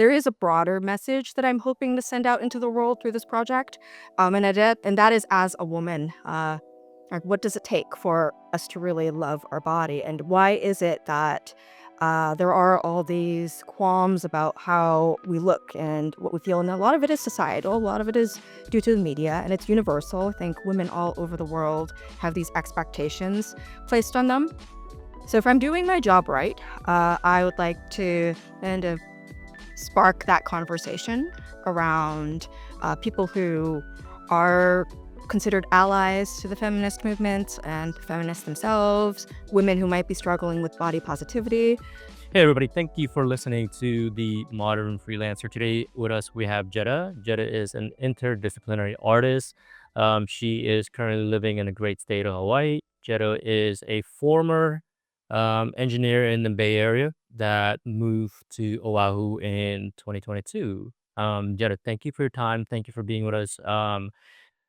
there is a broader message that I'm hoping to send out into the world through this project. And that is, as a woman, like, what does it take for us to really love our body? And why is it that there are all these qualms about how we look and what we feel? And a lot of it is societal, a lot of it is due to the media, and it's universal. I think women all over the world have these expectations placed on them. So if I'm doing my job right, I would like to kind of spark that conversation around people who are considered allies to the feminist movement and feminists themselves, women who might be struggling with body positivity. Hey everybody, thank you for listening to the Modern Freelancer. Today with us we have JETA. JETA is an interdisciplinary artist. She is currently living in the great state of Hawaii. JETA is a former engineer in the Bay Area that moved to Oahu in 2022. JETA, thank you for your time. Thank you for being with us.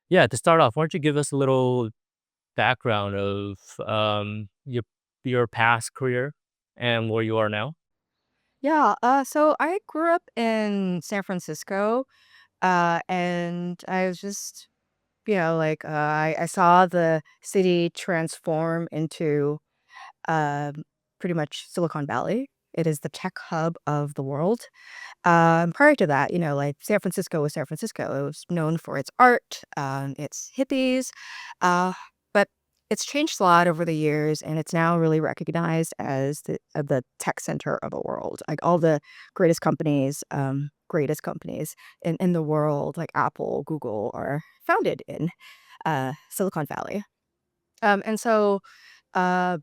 Yeah, to start off, why don't you give us a little background of your past career and where you are now? Yeah, so I grew up in San Francisco, and I was just, I saw the city transform into pretty much Silicon Valley. It is the tech hub of the world. Prior to that, like San Francisco was San Francisco. It was known for its art, its hippies, uh, but it's changed a lot over the years, and it's now really recognized as the tech center of the world. Like all the greatest companies in the world, like Apple, Google, are founded in Silicon Valley. And so uh,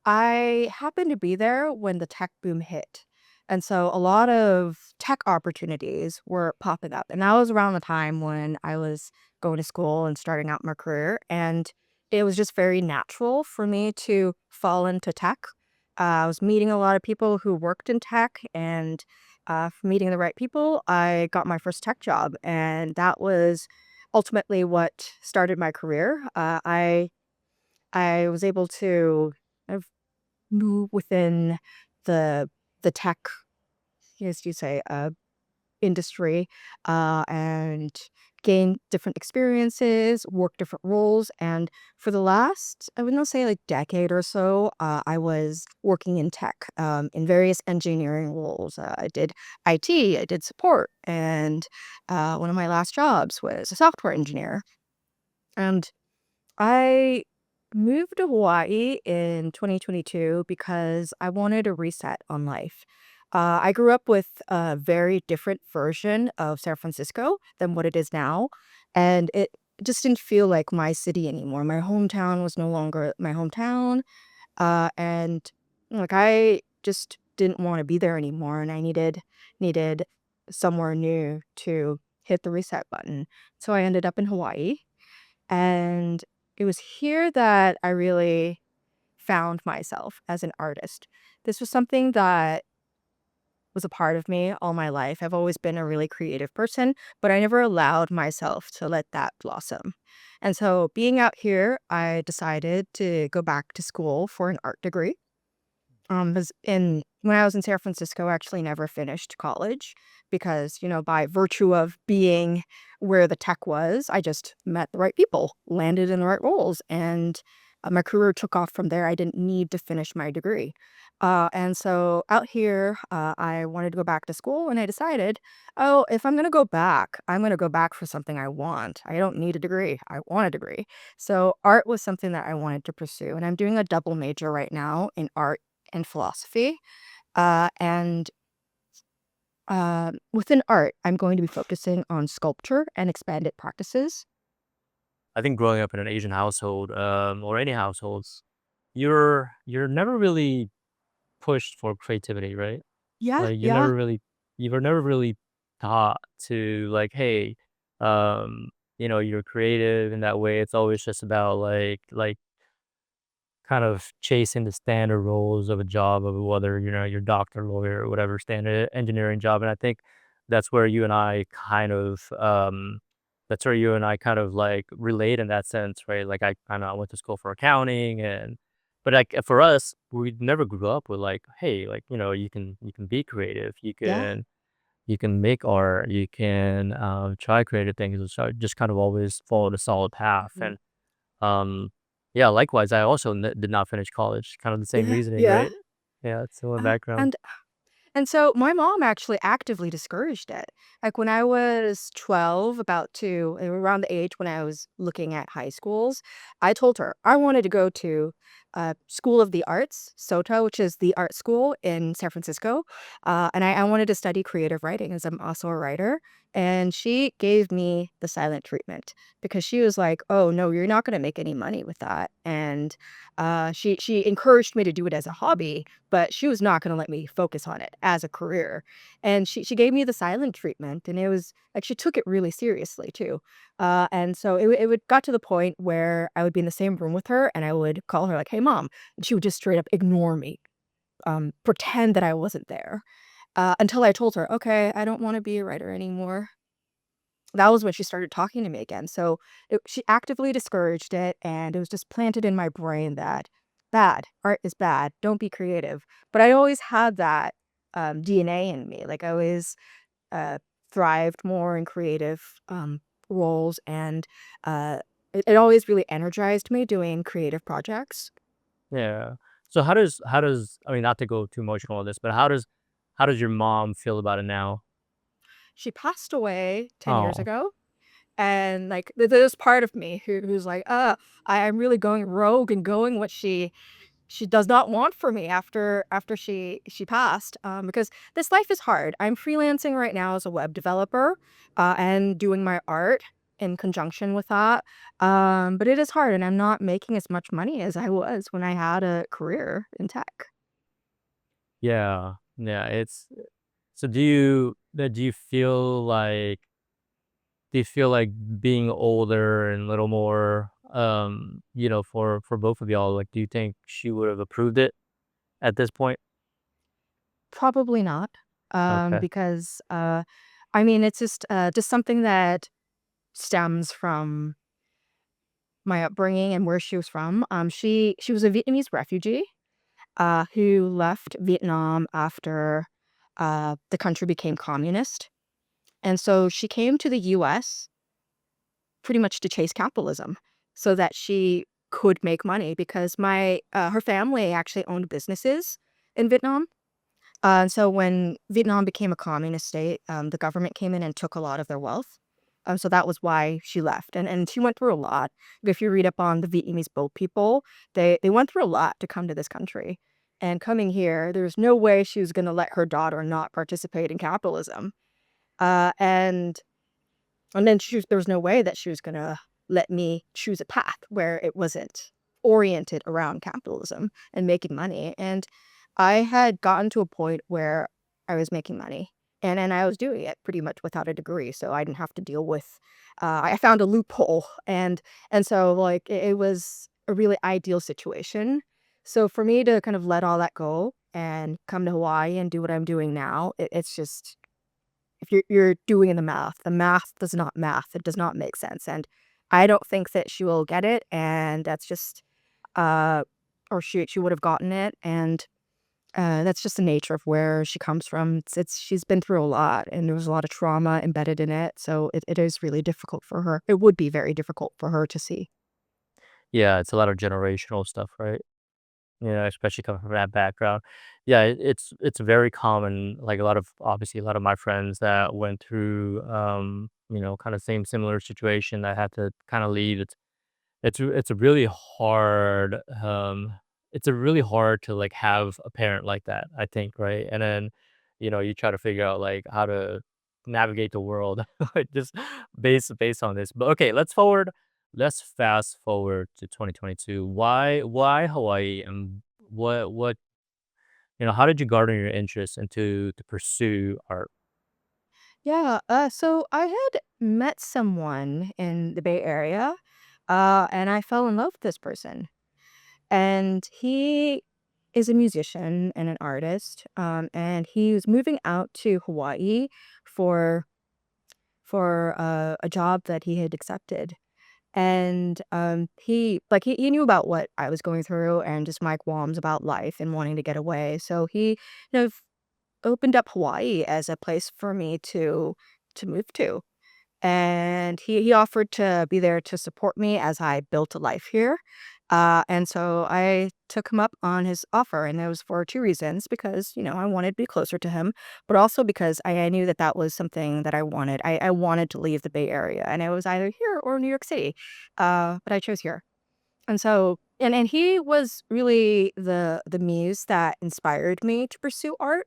I happened to be there when the tech boom hit. And so a lot of tech opportunities were popping up. And that was around the time when I was going to school and starting out my career. And it was just very natural for me to fall into tech. I was meeting a lot of people who worked in tech, and from meeting the right people, I got my first tech job. And that was ultimately what started my career. I was able to move within the the tech, as you say, industry, and gain different experiences, work different roles. And for the last, I would not say like decade or so, I was working in tech, in various engineering roles. I did IT, I did support, and one of my last jobs was a software engineer. And I moved to Hawaii in 2022 because I wanted a reset on life. I grew up with a very different version of San Francisco than what it is now, and it just didn't feel like my city anymore. My hometown was no longer my hometown, and like I just didn't want to be there anymore, and I needed somewhere new to hit the reset button. So I ended up in Hawaii, and it was here that I really found myself as an artist. This was something that was a part of me all my life. I've always been a really creative person, but I never allowed myself to let that blossom. And so being out here, I decided to go back to school for an art degree. When I was in San Francisco, I actually never finished college because, by virtue of being where the tech was, I just met the right people, landed in the right roles, and my career took off from there. I didn't need to finish my degree. And so out here, I wanted to go back to school, and I decided, oh, if I'm going to go back, I'm going to go back for something I want. I don't need a degree. I want a degree. So art was something that I wanted to pursue, and I'm doing a double major right now in art and philosophy. And within art, I'm going to be focusing on sculpture and expanded practices. I think growing up in an Asian household, or any households, you're never really pushed for creativity, right? Yeah, Like yeah. you were never really taught to like, hey, you're creative in that way. It's always just about like kind of chasing the standard roles of a job of whether, you're doctor, lawyer, or whatever standard engineering job. And I think that's where you and I kind of that's where you and I kind of like relate in that sense, right? Like I kind of went to school for accounting and but like for us, we never grew up with like, hey, like, you can be creative. You Yeah. can you can make art, you can try creative things, so just kind of always followed a solid path. Mhm. And yeah, likewise, I also did not finish college, kind of the same Yeah, reasoning, yeah. right? Yeah, similar Uh, background. and And so my mom actually actively discouraged it. Like when I was 12, about to around the age when I was looking at high schools, I told her I wanted to go to School of the Arts, SOTA, which is the art school in San Francisco. And I wanted to study creative writing as I'm also a writer. And she gave me the silent treatment because she was like, "Oh no, you're not going to make any money with that." And she encouraged me to do it as a hobby, but she was not gonna let me focus on it as a career, and she gave me the silent treatment, and it was like, she took it really seriously too, and so it would got to the point where I would be in the same room with her, and I would call her like, "Hey, mom," and she would just straight up ignore me, pretend that I wasn't there, until I told her, "Okay, I don't wanna be a writer anymore." That was when she started talking to me again, so she actively discouraged it, and it was just planted in my brain that bad, art is bad, don't be creative, but I always had that, DNA in me, like, I always, uh, thrived more in creative, roles, and, it always really energized me doing creative projects. Yeah. So how does I mean, not to go too emotional on this, but how does your mom feel about it now? She passed away 10 years Oh, ago. And, like, there's part of me who's like, I'm really going rogue and going what she does not want for me after she passed, because this life is hard. I'm freelancing right now as a web developer, and doing my art in conjunction with that, but it is hard, and I'm not making as much money as I was when I had a career in tech. yeah. Yeah, it's so do you feel like being older and a little more, for both of y'all, like, do you think she would have approved it at this point? Probably not, Okay. because, I mean, it's just something that stems from my upbringing and where she was from. She was a Vietnamese refugee, who left Vietnam after, the country became communist, and so she came to the US pretty much to chase capitalism so that she could make money because her family actually owned businesses in Vietnam. And so when Vietnam became a communist state, the government came in and took a lot of their wealth. So that was why she left, and she went through a lot. If you read up on the Vietnamese boat people, they went through a lot to come to this country. And coming here, there's no way she was going to let her daughter not participate in capitalism. And then there was no way that she was gonna let me choose a path where it wasn't oriented around capitalism and making money, and I had gotten to a point where I was making money, and I was doing it pretty much without a degree, so I didn't have to deal with I found a loophole, and so, like, it was a really ideal situation. So for me to kind of let all that go and come to Hawaii and do what I'm doing now, it's just if you're doing the math does not math, it does not make sense, and I don't think that she will get it, and that's just, uh or she would have gotten it, and, that's just the nature of where she comes from. It's she's been through a lot, and there was a lot of trauma embedded in it, so it is really difficult for her. It would be very difficult for her to see. Yeah, it's a lot of generational stuff, right? Yeah, especially coming from that background. Yeah, it's very common, like, a lot of my friends that went through, kinda same similar situation that had to kinda leave. It's a really hard, it's a really hard to, like, have a parent like that, I think, right? And then, you try to figure out, like, how to navigate the world, like, just based on this. But, okay, let's fast forward to 2022. Why Hawaii, and how did you garner your interest into to pursue art? Yeah, so I had met someone in the Bay Area, and I fell in love with this person. And he is a musician and an artist, and he was moving out to Hawaii for a job that he had accepted. And he knew about what I was going through and just my qualms about life and wanting to get away. So he, you know, opened up Hawaii as a place for me to move to. And he offered to be there to support me as I built a life here. And so I took him up on his offer, and it was for two reasons. Because, I wanted to be closer to him, but also because I knew that that was something that I wanted. I wanted to leave the Bay Area, and it was either here or New York City. But I chose here. And so, and he was really the muse that inspired me to pursue art.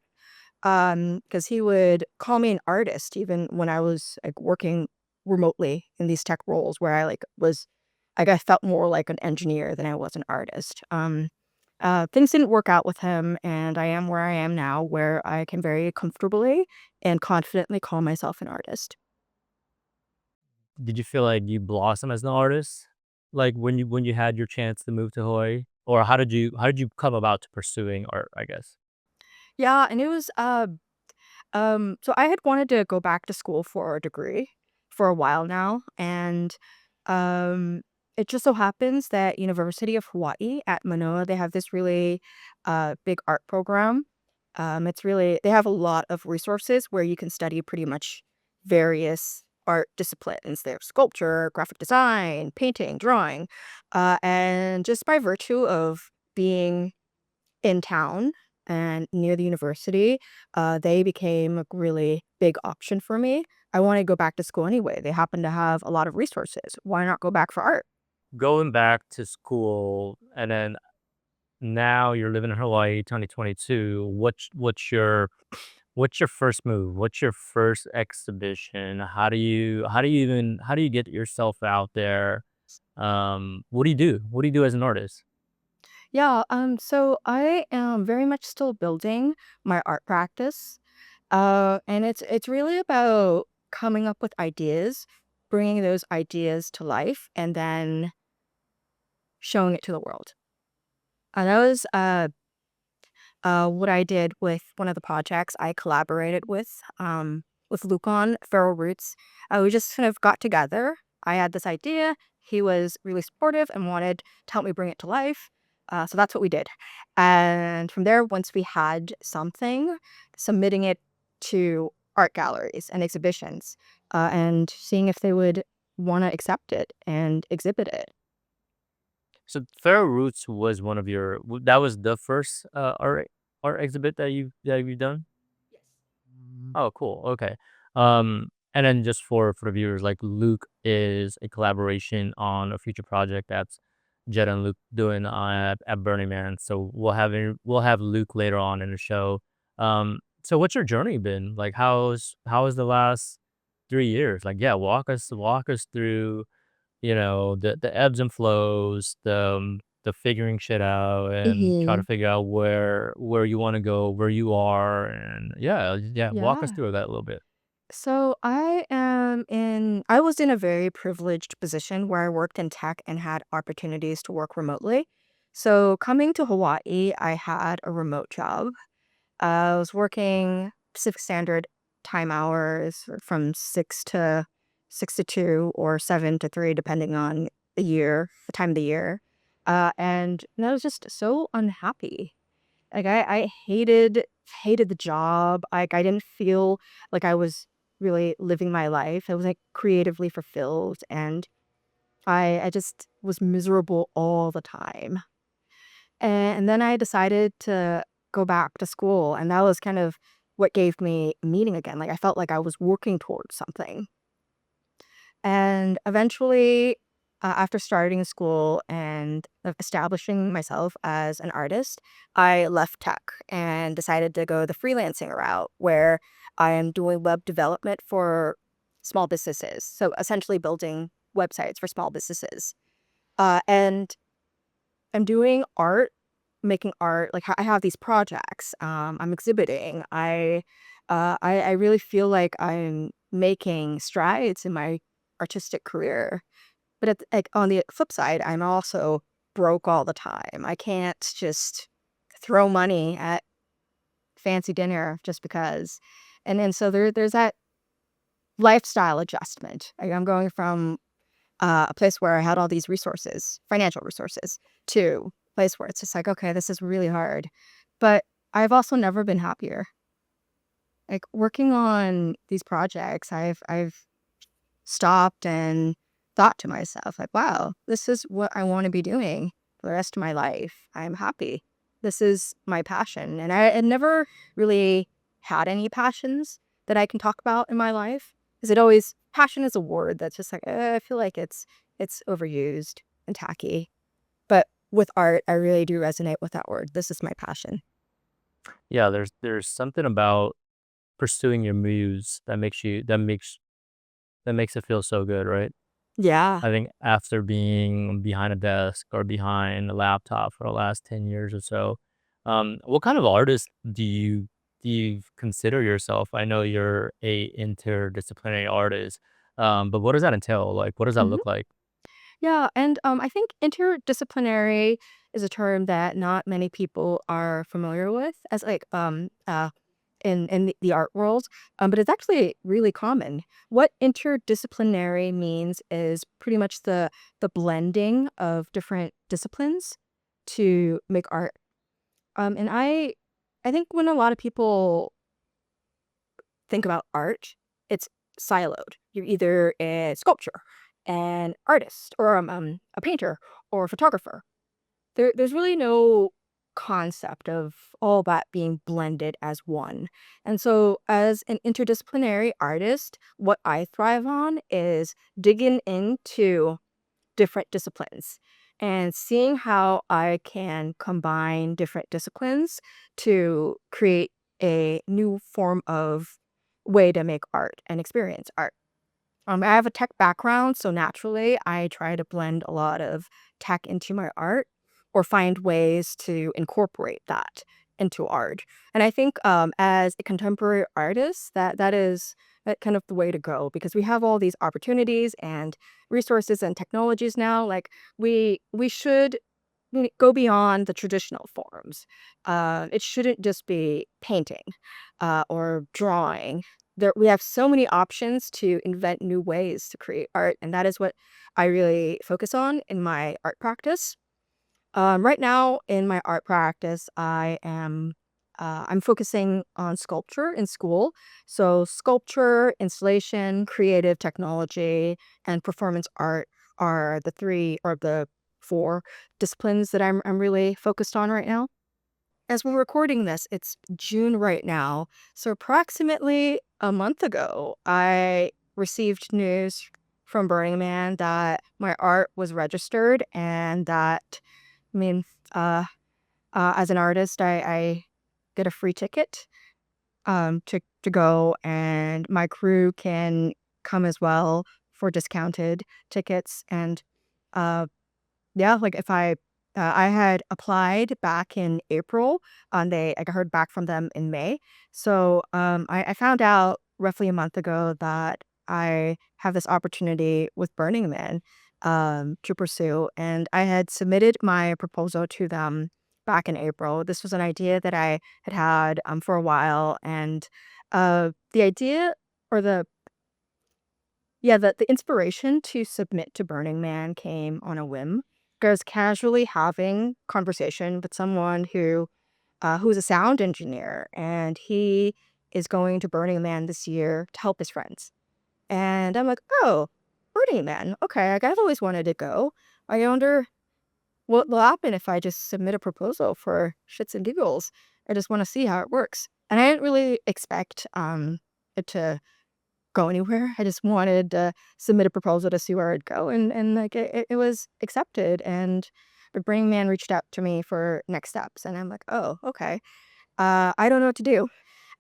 Because he would call me an artist even when I was, like, working remotely in these tech roles where I, I felt more like an engineer than I was an artist. Things didn't work out with him, and I am where I am now, where I can very comfortably and confidently call myself an artist. Did you feel like you blossom as an artist? Like, when you had your chance to move to Hawaii? Or how did you come about to pursuing art, I guess? Yeah, and it was, so I had wanted to go back to school for a degree for a while now, and um, it just so happens that University of Hawaii at Manoa, they have this really big art program. It's really they have a lot of resources where you can study pretty much various art disciplines. There's sculpture, graphic design, painting, drawing, and just by virtue of being in town and near the university, they became a really big option for me. I wanted to go back to school anyway. They happen to have a lot of resources. Why not go back for art? Going back to school, and then now you're living in Hawaii, 2022. What's your first move? What's your first exhibition? How do you get yourself out there? What do you do? What do you do as an artist? Yeah, so I am very much still building my art practice. And it's really about coming up with ideas, bringing those ideas to life, and then showing it to the world. That was what I did with one of the projects I collaborated with Luke on Feral Roots. We just kind of got together. I had this idea. He was really supportive and wanted to help me bring it to life. So that's what we did. And from there, once we had something, submitting it to art galleries and exhibitions, and seeing if they would want to accept it and exhibit it. So Feral Roots was one of that was the first art exhibit that you've done? Oh, cool. Okay. And then just for the viewers, like Luke is a collaboration on a future project that's Jed and Luke doing at Burning Man. So we'll have Luke later on in the show. So what's your journey been? Like how is the last 3 years? Like, yeah, walk us through, the ebbs and flows, the figuring shit out and try to Hmm. figure out where you wanna go, where you are, and yeah, walk us Yeah. through that a little bit. So I was in a very privileged position where I worked in tech and had opportunities to work remotely. So coming to Hawaii, I had a remote job. I was working Pacific Standard time hours from 6 to 2 or 7 to 3, depending on the time of the year. And I was just so unhappy. Like, I hated the job. Like, I didn't feel like I was really living my life. I was, like, creatively fulfilled, and I just was miserable all the time. And then I decided to go back to school, and that was kind of what gave me meaning again. Like, I felt like I was working towards something. And eventually, after starting school and establishing myself as an artist, I left tech and decided to go the freelancing route where I am doing web development for small businesses. So essentially building websites for small businesses. And I'm doing art, making art. Like, I have these projects. I'm exhibiting. I really feel like I'm making strides in my artistic career. But on the flip side, I'm also broke all the time. I can't just throw money at fancy dinner just because. And so there's that lifestyle adjustment. I'm going from a place where I had all these resources, financial resources, to a place where it's just like, okay, this is really hard. But I've also never been happier. Like working on these projects, I've stopped and thought to myself, like, wow, this is what I want to be doing for the rest of my life. I'm happy. This is my passion. And I had never really had any passions that I can talk about in my life. Because passion is a word that's just like, I feel like it's overused and tacky. But with art, I really do resonate with that word. This is my passion. Yeah, there's something about pursuing your muse that makes it feel so good, right? Yeah. I think after being behind a desk or behind a laptop for the last 10 years or so, what kind of artist do you consider yourself? I know you're a interdisciplinary artist, but what does that entail? Like, what does that look like? Yeah, and I think interdisciplinary is a term that not many people are familiar with as in the art world, but it's actually really common. What interdisciplinary means is pretty much the blending of different disciplines to make art. And I think when a lot of people think about art, it's siloed. You're either a sculptor, an artist, or a painter or a photographer. There's really no concept of all that being blended as one. And so, as an interdisciplinary artist, what I thrive on is digging into different disciplines and seeing how I can combine different disciplines to create a new form of way to make art and experience art. I have a tech background, so naturally I try to blend a lot of tech into my art or find ways to incorporate that into art. And I think as a contemporary artist, that is that kind of the way to go because we have all these opportunities and resources and technologies now. Like we should go beyond the traditional forms. It shouldn't just be painting or drawing. We have so many options to invent new ways to create art, and that is what I really focus on in my art practice. Right now, in my art practice, I'm focusing on sculpture in school. So, sculpture, installation, creative technology, and performance art are the three or the four disciplines that I'm really focused on right now. As we're recording this, it's June right now. So, approximately a month ago, I received news from Burning Man that my art was registered and that I mean, uh, as an artist, I get a free ticket to go, and my crew can come as well for discounted tickets. And uh, yeah, like if I had applied back in April, I heard back from them in May. So I found out roughly a month ago that I have this opportunity with Burning Man to pursue, and I had submitted my proposal to them back in April. This was an idea that I had had for a while, and the idea or the inspiration to submit to Burning Man came on a whim. I was casually having conversation with someone who's a sound engineer, and he is going to Burning Man this year to help his friends. And I'm like, oh, Burning Man. Okay, like I've always wanted to go. I wonder what will happen if I just submit a proposal for shits and giggles. I just want to see how it works. And I didn't really expect it to go anywhere. I just wanted to submit a proposal to see where it'd go, and like it was accepted. And the Burning Man reached out to me for next steps, and I'm like, oh, okay. I don't know what to do.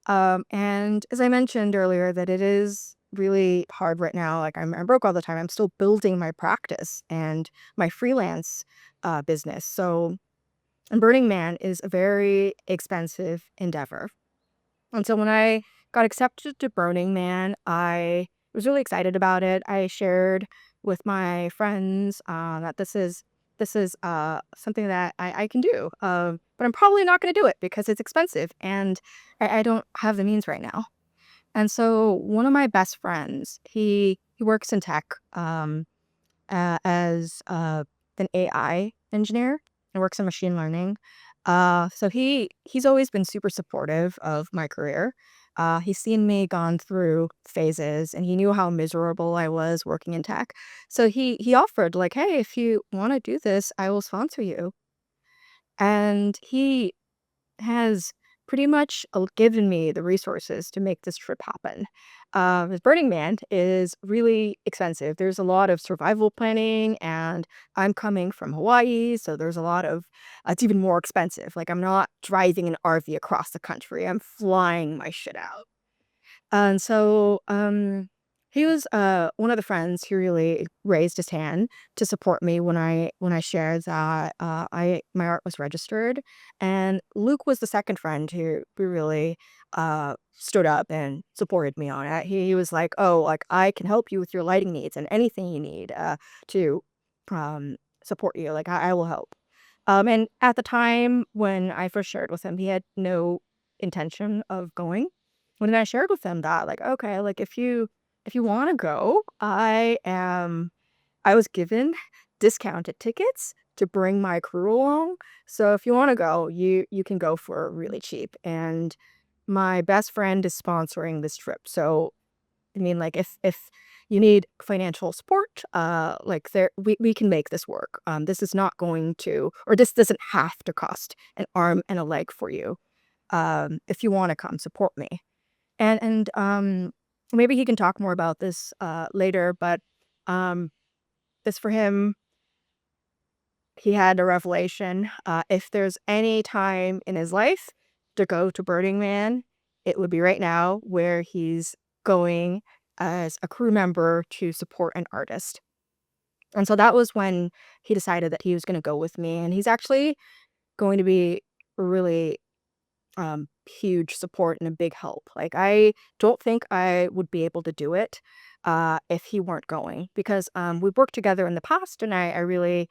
And as I mentioned earlier, that it is really hard right now. Like I'm broke all the time. I'm still building my practice and my freelance business. So, and Burning Man is a very expensive endeavor. And so when I got accepted to Burning Man, I was really excited about it. I shared with my friends that this is something that I can do, but I'm probably not going to do it because it's expensive and I don't have the means right now. And so one of my best friends, he works in tech as an AI engineer and works in machine learning. So he's always been super supportive of my career. He's seen me gone through phases, and he knew how miserable I was working in tech. So he offered like, "Hey, if you want to do this, I will sponsor you." And he has pretty much given me the resources to make this trip happen. This Burning Man is really expensive. There's a lot of survival planning, and I'm coming from Hawaii, so there's a lot of it's even more expensive. Like, I'm not driving an RV across the country. I'm flying my shit out. And so, he was, one of the friends who really raised his hand to support me when I shared that, I my art was registered, and Luke was the second friend who really, stood up and supported me on it. He was like, "Oh, like, I can help you with your lighting needs and anything you need, to, um, support you, like, I will help." And at the time when I first shared with him, he had no intention of going. When I shared with him that, like, "Okay, like, if you wanna go, I was given discounted tickets to bring my crew along, so if you wanna go, you can go for really cheap, and my best friend is sponsoring this trip, so, I mean, like, if you need financial support, like, we can make this work. This is not going to or this doesn't have to cost an arm and a leg for you, if you wanna come support me." And maybe he can talk more about this, later, but, um, this for him, he had a revelation. If there's any time in his life to go to Burning Man, it would be right now where he's going as a crew member to support an artist. And so that was when he decided that he was gonna go with me, and he's actually going to be really huge support and a big help. Like, I don't think I would be able to do it if he weren't going because we've worked together in the past, and I really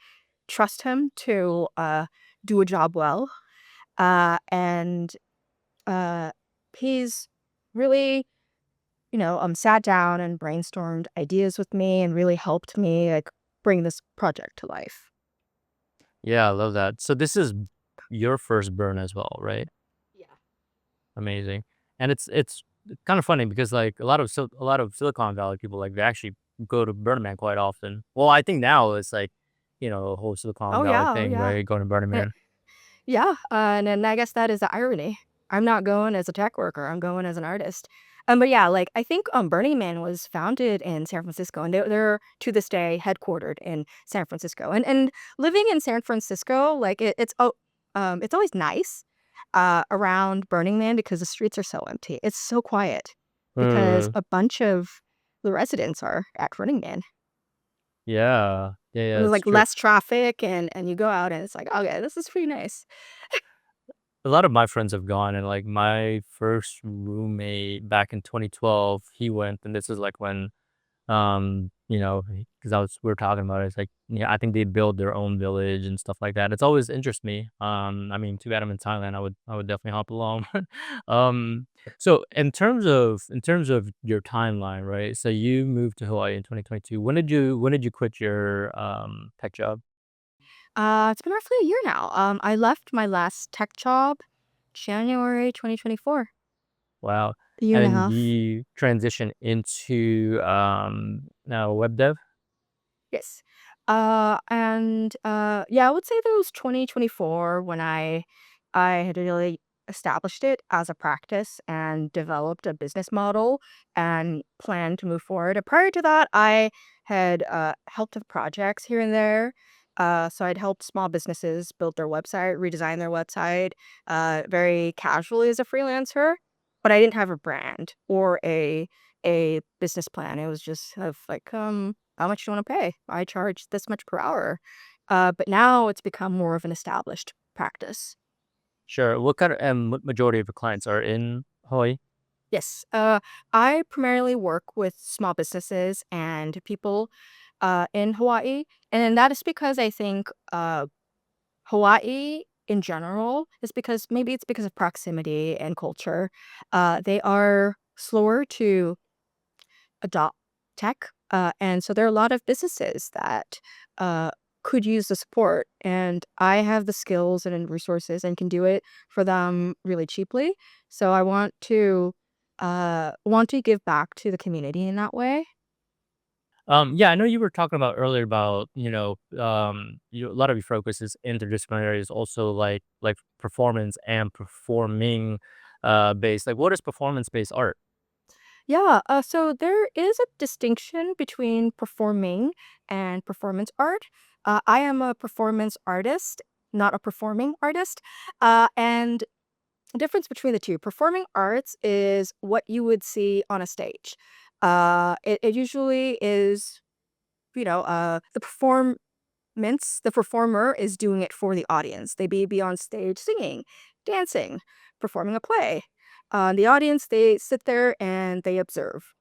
trust him to do a job well. And uh, he's really, sat down and brainstormed ideas with me and really helped me like bring this project to life. Yeah, I love that. So this is your first burn as well, right? Yeah. Amazing. And it's kind of funny because like a lot of Silicon Valley people like they actually go to Burning Man quite often. Well, I think now it's like, a whole Silicon Oh Valley yeah, oh thing, yeah. right? Going to Burning Eh, Man. Yeah, and then I guess that is the irony. I'm not going as a tech worker, I'm going as an artist. But yeah, like, I think, Burning Man was founded in San Francisco, and they're, to this day, headquartered in San Francisco. And living in San Francisco, like, it's always nice, around Burning Man because the streets are so empty. It's so quiet because Mm, a bunch of the residents are at Burning Man. yeah. Yeah, yeah, There's, it's like, true. less traffic, and you go out, and it's like, "Okay, this is pretty nice." A lot of my friends have gone and like my first roommate back in 2012, he went and this is like when because we were talking about it, it's like, yeah, I think they build their own village and stuff like that. It's always interests me. I mean, too bad I'm in Thailand. I would definitely hop along. um, so in terms of your timeline, right? So you moved to Hawaii in 2022. When did you quit your tech job? It's been roughly a year now. I left my last tech job January 2024. Wow. A year And and a then half. you transition into now web dev. Yes. Yeah, I would say that was 2024 when I had really established it as a practice and developed a business model and planned to move forward. Prior to that, I had helped with projects here and there. So I'd helped small businesses build their website, redesign their website, very casually as a freelancer. But I didn't have a brand or a business plan. It was just of like, how much do you want to pay? I charge this much per hour. But now it's become more of an established practice. Sure. What kind of majority of your clients are in Hawaii? Yes. I primarily work with small businesses and people in Hawaii. And that is because I think Hawaii in general is because maybe it's because of proximity and culture. They are slower to adopt tech. And so there are a lot of businesses that uh, could use the support. And I have the skills and resources and can do it for them really cheaply. So I want to want to give back to the community in that way. Yeah, I know you were talking about earlier about, a lot of your focus is interdisciplinary, is also like performance and performing based. Like, what is performance based art? Yeah, so there is a distinction between performing and performance art. I am a performance artist, not a performing artist. And the difference between the two, performing arts is what you would see on a stage. It usually is, the performer is doing it for the audience. They may be on stage singing, dancing, performing a play. The audience, they sit there and they observe.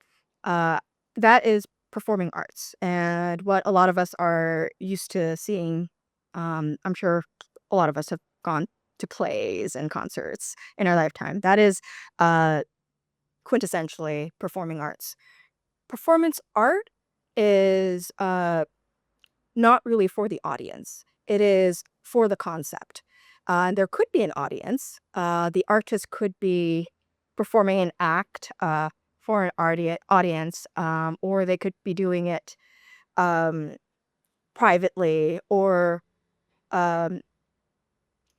Uh, that is performing arts, and what a lot of us are used to seeing. I'm sure a lot of us have gone to plays and concerts in our lifetime. That is uh, quintessentially performing arts. Performance art is not really for the audience. It is for the concept. And there could be an audience. The artist could be performing an act for an audience, or they could be doing it um, privately, or um,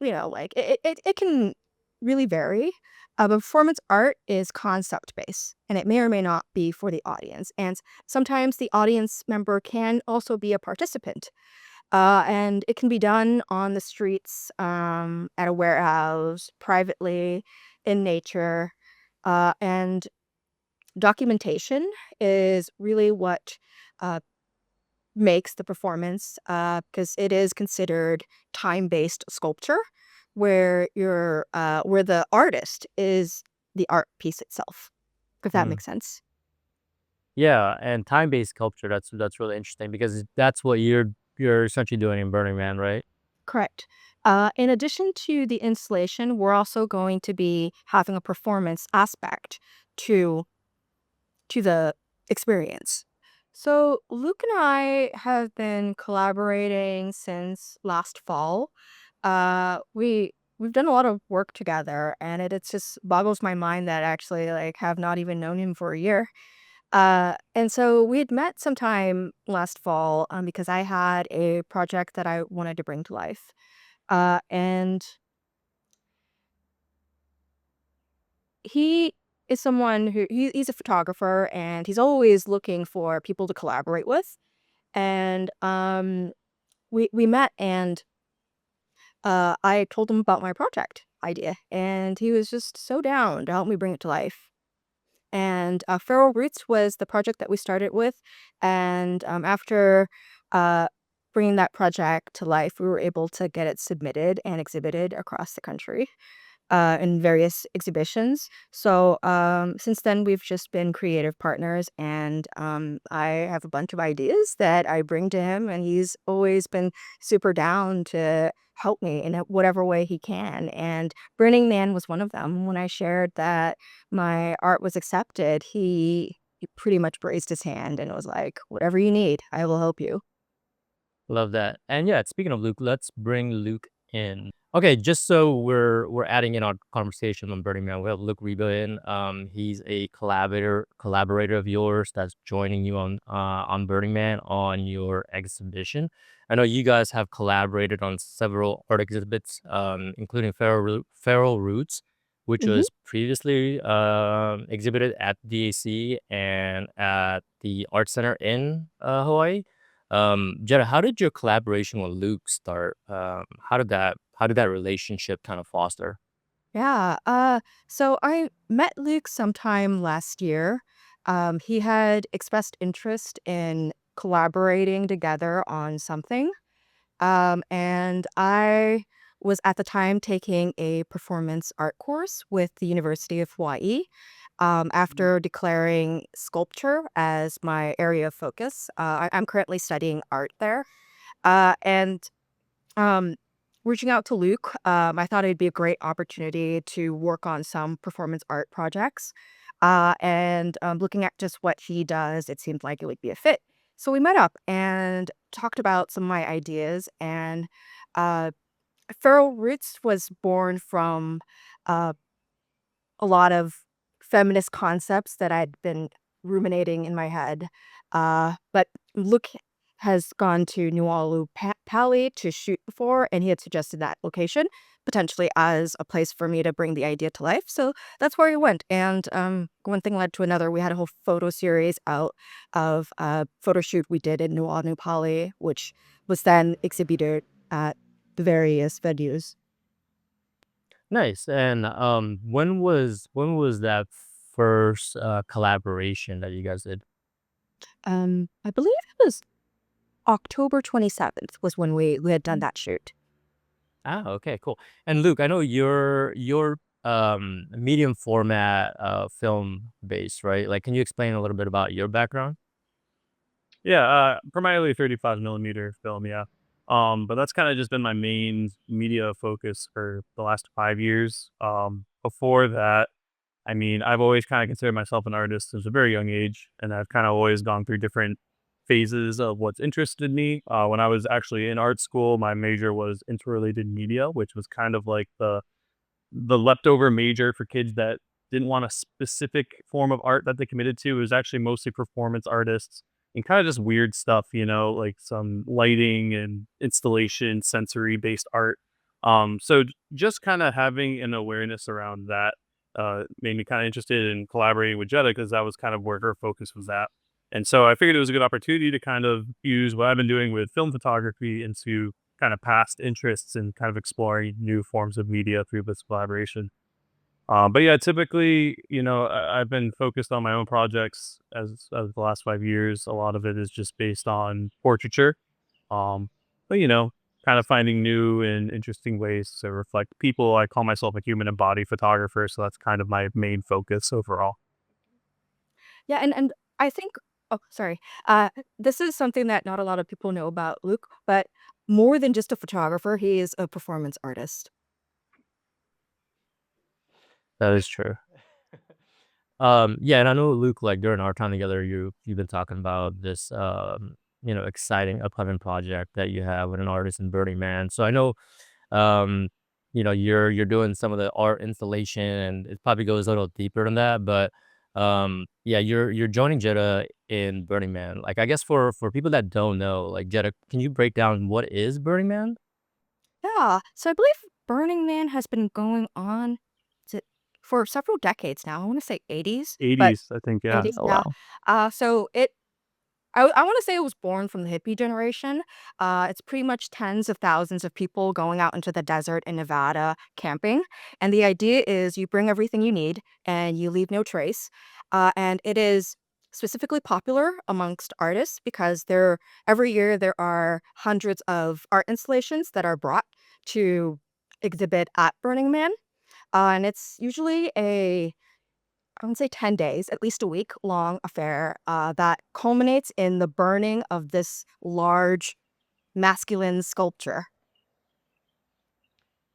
like it can really vary. But performance art is concept based, and it may or may not be for the audience. And sometimes the audience member can also be a participant, and it can be done on the streets, at a warehouse, privately, in nature. And documentation is really what uh, makes the performance, because it is considered time-based sculpture, where the artist is the art piece itself, if that Mm. makes sense. Yeah, and time based sculpture. That's really interesting because that's what you're essentially doing in Burning Man, right? Correct. In addition to the installation, we're also going to be having a performance aspect to the experience. So Luke and I have been collaborating since last fall. We've done a lot of work together, and it's just boggles my mind that I actually like have not even known him for a year. And so we had met sometime last fall, because I had a project that I wanted to bring to life. And he is someone who he's a photographer, and he's always looking for people to collaborate with. And we met, and I told him about my project idea, and he was just so down to help me bring it to life. And Feral Roots was the project that we started with, and after uh, bringing that project to life, we were able to get it submitted and exhibited across the country, in various exhibitions. So since then, we've just been creative partners, and I have a bunch of ideas that I bring to him, and he's always been super down to help me in whatever way he can. And Burning Man was one of them. When I shared that my art was accepted, he pretty much raised his hand and was like, "Whatever you need, I will help you." Love that. And yeah, speaking of Luke, let's bring Luke in. Okay, just so we're adding in our conversation on Burning Man, we have Luke Ryba in. He's a collaborator of yours that's joining you on Burning Man on your exhibition. I know you guys have collaborated on several art exhibits, including Feral Roots, which Hmm. was previously exhibited at DAC and at the Art Center in Hawaii. Jenna, how did your collaboration with Luke start? How did that relationship kind of foster? Yeah. So I met Luke sometime last year. He had expressed interest in collaborating together on something. And I was at the time taking a performance art course with the University of Hawaii. After declaring sculpture as my area of focus, I'm currently studying art there. And um, Reaching out to Luke, I thought it'd be a great opportunity to work on some performance art projects. And Looking at just what he does, it seemed like it would be a fit. So we met up and talked about some of my ideas. And uh, Feral Roots was born from uh, a lot of feminist concepts that I'd been ruminating in my head. But Luke has gone to Pali to shoot before, and he had suggested that location potentially as a place for me to bring the idea to life. So that's where we went. And one thing led to another. We had a whole photo series out of a photo shoot we did in New Pali, which was then exhibited at the various venues. Nice. And when was that first collaboration that you guys did? I believe it was October 27th was when we had done that shoot. Ah, okay, cool. And Luke, I know you're medium format film based, right? Like, can you explain a little bit about your background? Yeah, primarily 35 millimeter film, yeah. But that's kind of just been my main media focus for the last 5 years. Before that, I mean, I've always kind of considered myself an artist since a very young age, and I've kind of always gone through different phases of what's interested me. When I was actually in art school, my major was interrelated media, which was kind of like the leftover major for kids that didn't want a specific form of art that they committed to. It was actually mostly performance artists and kind of just weird stuff, like some lighting and installation, sensory based art. Just kind of having an awareness around that made me kind of interested in collaborating with Jetta because that was kind of where her focus was at. And so I figured it was a good opportunity to kind of use what I've been doing with film photography into kind of past interests and kind of exploring new forms of media through this collaboration. But yeah, typically, I've been focused on my own projects as the last 5 years. A lot of it is just based on portraiture. Um, but kind of finding new and interesting ways to reflect people. I call myself a human and body photographer, so that's kind of my main focus overall. Yeah, and I think oh, sorry. Uh, this is something that not a lot of people know about Luke, but more than just a photographer, he is a performance artist. That is true. Yeah, and I know Luke, like during our time together, you've been talking about this exciting upcoming project that you have with an artist in Burning Man. So I know um, you're doing some of the art installation and it probably goes a little deeper than that, but yeah, you're joining Jetta in Burning Man. Like I guess for people that don't know, like Jetta, can you break down what is Burning Man? Yeah, so I believe Burning Man has been going on is it for several decades now. I want to say 80s, but 80s, I think, yeah. 80s, Oh yeah. wow. So I wanna say it was born from the hippie generation. It's pretty much tens of thousands of people going out into the desert in Nevada camping, and the idea is you bring everything you need and you leave no trace, and it is specifically popular amongst artists because every year there are hundreds of art installations that are brought to exhibit at Burning Man, and it's usually I would say 10 days, at least a week long affair that culminates in the burning of this large masculine sculpture.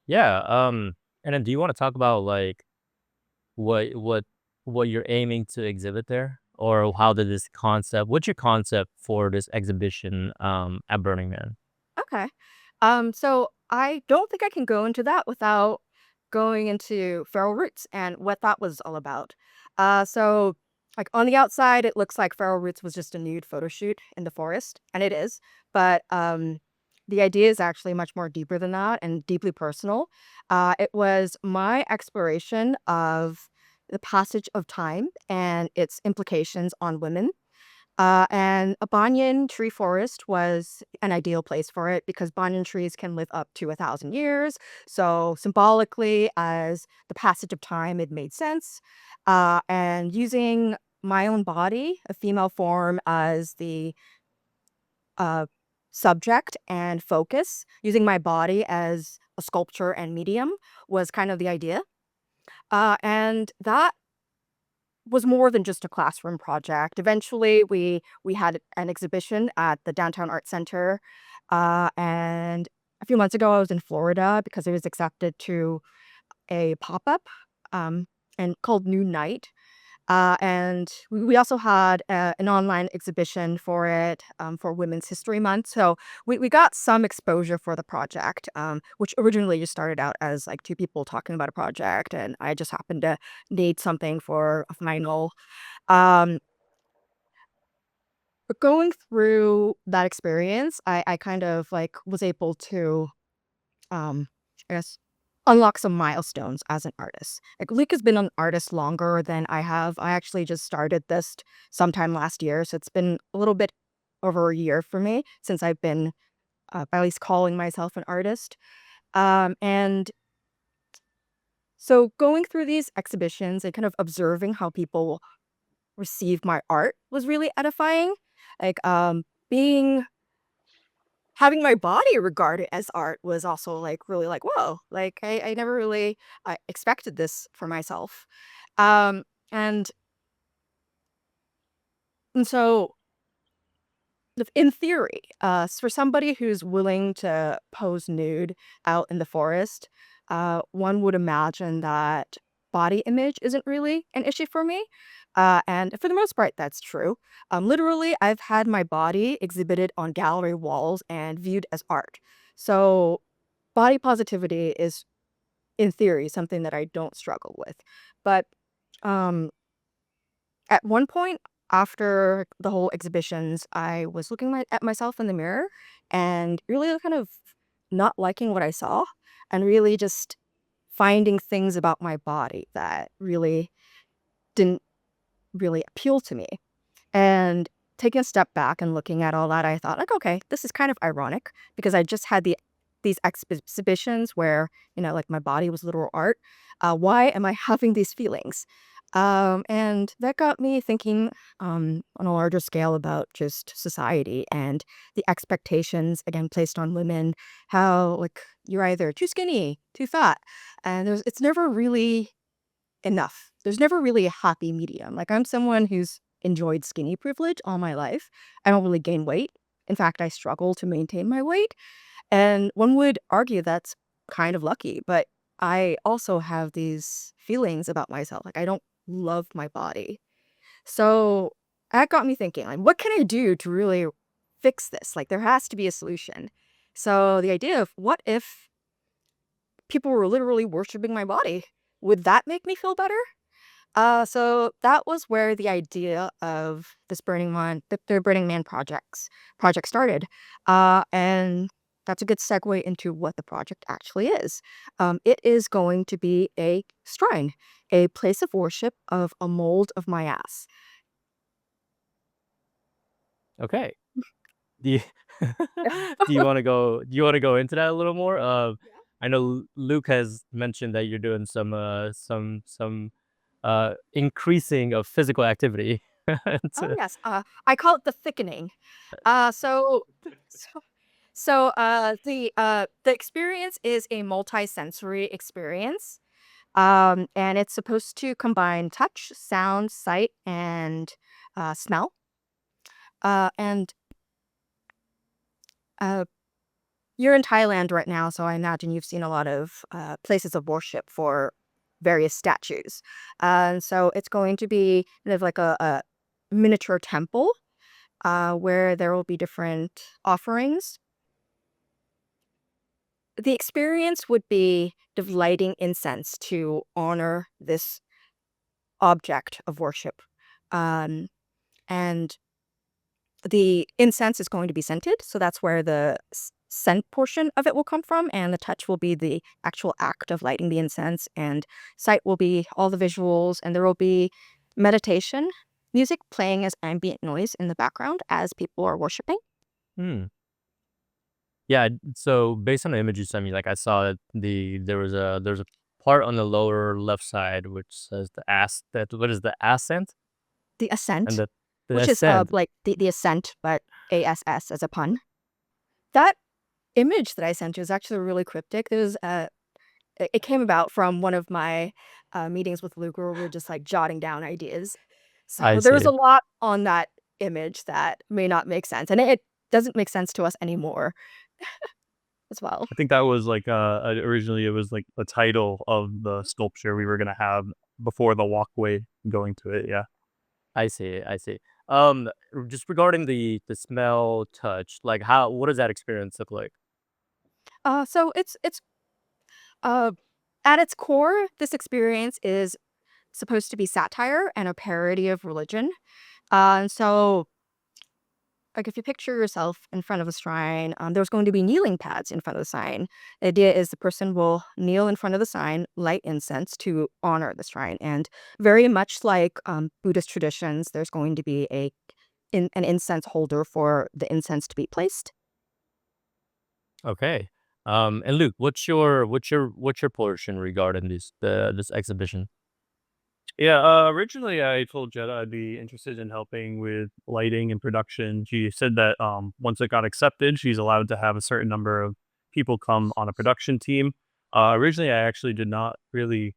Yeah. And then do you want to talk about like what what what you're aiming to exhibit there? Or how did this concept what's your concept for this exhibition at Burning Man? Okay. So I don't think I can go into that without going into Feral Roots and what that was all about. So like on the outside, it looks like Feral Roots was just a nude photo shoot in the forest, and it is. But the idea is actually much more deeper than that and deeply personal. It was my exploration of the passage of time and its implications on women and a banyan tree forest was an ideal place for it because banyan trees can live up to 1,000 years. So symbolically, as the passage of time, it made sense. And using my own body, a female form, as the uh, subject and focus, using my body as a sculpture and medium was kind of the idea. And that was more than just a classroom project. Eventually, we had an exhibition at the Downtown Art Center, and a few months ago, I was in Florida because I was accepted to a pop-up, um, and called New Night. And we also had an online exhibition for it for Women's History Month. So we got some exposure for the project, which originally just started out as like two people talking about a project, and I just happened to need something for a final. Um, but going through that experience, I kind of like was able to um, I guess, unlock some milestones as an artist. Like Luke has been an artist longer than I have. I actually just started this sometime last year, so it's been a little bit over a year for me since I've been at least calling myself an artist. And so going through these exhibitions and kind of observing how people receive my art was really edifying. Like being having my body regarded as art was also like really like whoa, like I never really expected this for myself. um and and so in theory, for somebody who's willing to pose nude out in the forest, one would imagine that body image isn't really an issue for me. And for the most part, that's true. Literally, I've had my body exhibited on gallery walls and viewed as art. So, body positivity is, in theory, something that I don't struggle with. But um, at one point after the whole exhibitions, I was looking at myself in the mirror and really kind of not liking what I saw and really just finding things about my body that really didn't really appeal to me. And taking a step back and looking at all that, I thought, like, okay, this is kind of ironic because I just had these exhibitions where, like my body was literal art. Why am I having these feelings? And that got me thinking on a larger scale about just society and the expectations, again, placed on women, how, like, you're either too skinny, too fat, and it's never really enough. There's never really a happy medium. Like, I'm someone who's enjoyed skinny privilege all my life. I don't really gain weight. In fact, I struggle to maintain my weight. And one would argue that's kind of lucky, but I also have these feelings about myself. Like, I don't love my body. So that got me thinking, like, what can I do to really fix this? Like, there has to be a solution. So the idea of what if people were literally worshiping my body? Would that make me feel better? So that was where the idea of this the Burning Man project started. And that's a good segue into what the project actually is. It is going to be a shrine, a place of worship of a mold of my ass. Okay. Do you do you wanna go into that a little more? I know Luke has mentioned that you're doing some increasing of physical activity. Oh To yes, I call it the thickening. Uh, so, so, the experience is a multi-sensory experience. And it's supposed to combine touch, sound, sight, and smell. And uh, you're in Thailand right now, so I imagine you've seen a lot of places of worship for various statues. And so it's going to be kind of like a miniature temple where there will be different offerings. The experience would be lighting incense to honor this object of worship. Um, and the incense is going to be scented, so that's where the scent portion of it will come from, and the touch will be the actual act of lighting the incense, and sight will be all the visuals, and there will be meditation music playing as ambient noise in the background as people are worshiping. Hmm. Yeah, so based on the image you sent me, like, I saw that there's a part on the lower left side which says the ass that what is the ascent? The And ascent, the which is ascent. like the ascent, but ASS as a pun. That image that I sent you is actually really cryptic. It came about from one of my meetings with Luke where we were just like jotting down ideas. So I there's see. a lot on that image that may not make sense, and it doesn't make sense to us anymore as well. I think that was like originally it was like the title of the sculpture we were gonna have. before the walkway going to it. Yeah. I see, I see. Um, just regarding the smell, touch, like what does that experience look like? So it's uh at its core, this experience is supposed to be satire and a parody of religion. And so like if you picture yourself in front of a shrine, there's going to be kneeling pads in front of the sign. The idea is the person will kneel in front of the sign, light incense to honor the shrine, and very much like Buddhist traditions, there's going to be an incense holder for the incense to be placed. Okay. And Luke, what's your portion regarding this exhibition? Yeah, originally I told Jetta I'd be interested in helping with lighting and production. She said that once it got accepted, she's allowed to have a certain number of people come on a production team. Originally, I actually did not really